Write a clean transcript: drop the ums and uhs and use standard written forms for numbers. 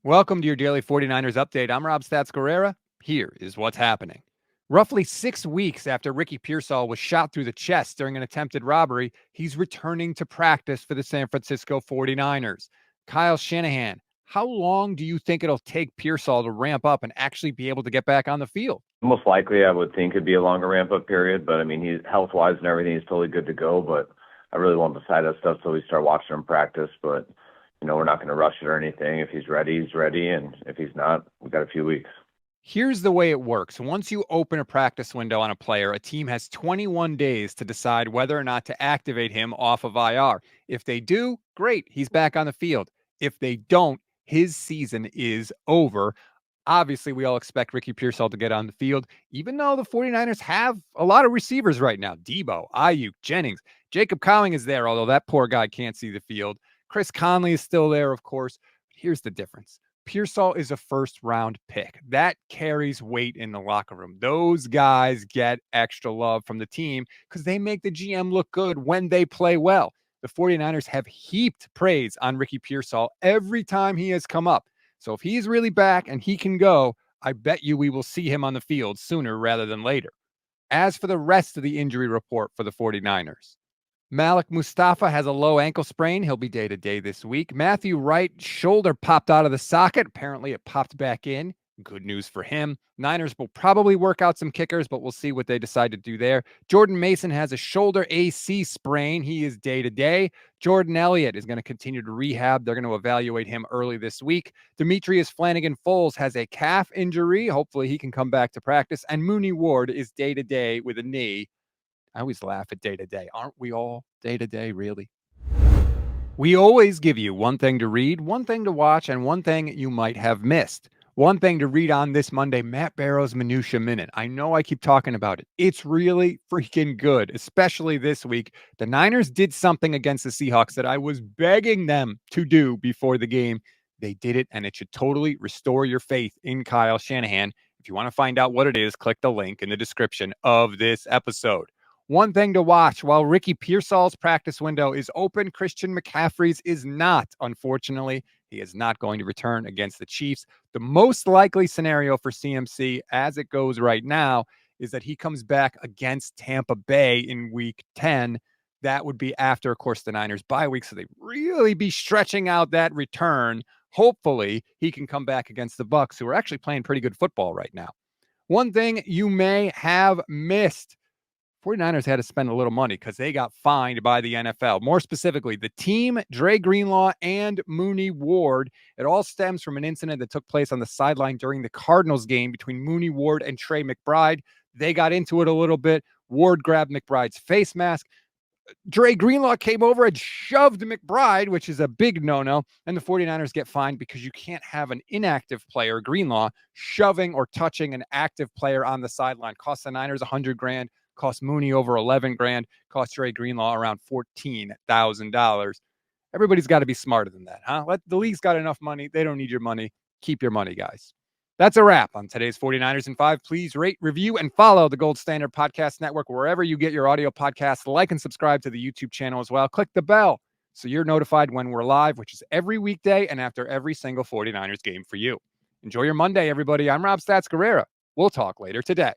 Welcome to your daily 49ers update. I'm Rob Stats Guerrera. Here is what's happening. Roughly 6 weeks after Ricky Pearsall was shot through the chest during an attempted robbery, he's returning to practice for the San Francisco 49ers. Kyle Shanahan, how long do you think it'll take Pearsall to ramp up and actually be able to get back on the field? Most likely, I would think it'd be a longer ramp-up period, but I mean, he's health-wise and everything, he's totally good to go. But I really won't decide that stuff till we start watching him practice. But we're not going to rush it or anything. If he's ready, he's ready, and if he's not, we've got a few weeks. Here's the way it works. Once you open a practice window on a player, a team has 21 days to decide whether or not to activate him off of IR. If they do, great, he's back on the field. If they don't, his season is over. Obviously, we all expect Ricky Pearsall to get on the field, even though the 49ers have a lot of receivers right now. Debo, Ayuk, Jennings, Jacob Cowing is there, although that poor guy can't see the field. Chris Conley is still there, of course. Here's the difference. Pearsall is a first-round pick. That carries weight in the locker room. Those guys get extra love from the team because they make the GM look good when they play well. The 49ers have heaped praise on Ricky Pearsall every time he has come up. So if he's really back and he can go, I bet you we will see him on the field sooner rather than later. As for the rest of the injury report for the 49ers, Malik Mustafa has a low ankle sprain. He'll be day-to-day this week. Matthew Wright's shoulder popped out of the socket. Apparently, it popped back in. Good news for him. Niners will probably work out some kickers, but we'll see what they decide to do there. Jordan Mason has a shoulder AC sprain. He is day-to-day. Jordan Elliott is going to continue to rehab. They're going to evaluate him early this week. Demetrius Flanagan-Foles has a calf injury. Hopefully, he can come back to practice. And Mooney Ward is day-to-day with a knee. I always laugh at day-to-day. Aren't we all day-to-day, really? We always give you one thing to read, one thing to watch, and one thing you might have missed. One thing to read on this Monday, Matt Barrow's Minutia Minute. I know I keep talking about it. It's really freaking good, especially this week. The Niners did something against the Seahawks that I was begging them to do before the game. They did it, and it should totally restore your faith in Kyle Shanahan. If you want to find out what it is, click the link in the description of this episode. One thing to watch, while Ricky Pearsall's practice window is open, Christian McCaffrey's is not, unfortunately. He is not going to return against the Chiefs. The most likely scenario for CMC, as it goes right now, is that he comes back against Tampa Bay in Week 10. That would be after, of course, the Niners bye week, so they really be stretching out that return. Hopefully, he can come back against the Bucs, who are actually playing pretty good football right now. One thing you may have missed, 49ers had to spend a little money because they got fined by the NFL. More specifically, the team, Dre Greenlaw, and Mooney Ward. It all stems from an incident that took place on the sideline during the Cardinals game between Mooney Ward and Trey McBride. They got into it a little bit. Ward grabbed McBride's face mask. Dre Greenlaw came over and shoved McBride, which is a big no-no, and the 49ers get fined because you can't have an inactive player, Greenlaw, shoving or touching an active player on the sideline. Cost the Niners $100,000. Cost Mooney over $11,000, cost Dre Greenlaw around $14,000. Everybody's got to be smarter than that, huh? The league's got enough money. They don't need your money. Keep your money, guys. That's a wrap on today's 49ers in 5. Please rate, review, and follow the Gold Standard Podcast Network wherever you get your audio podcasts. Like and subscribe to the YouTube channel as well. Click the bell so you're notified when we're live, which is every weekday and after every single 49ers game for you. Enjoy your Monday, everybody. I'm Rob Stats Guerrera. We'll talk later today.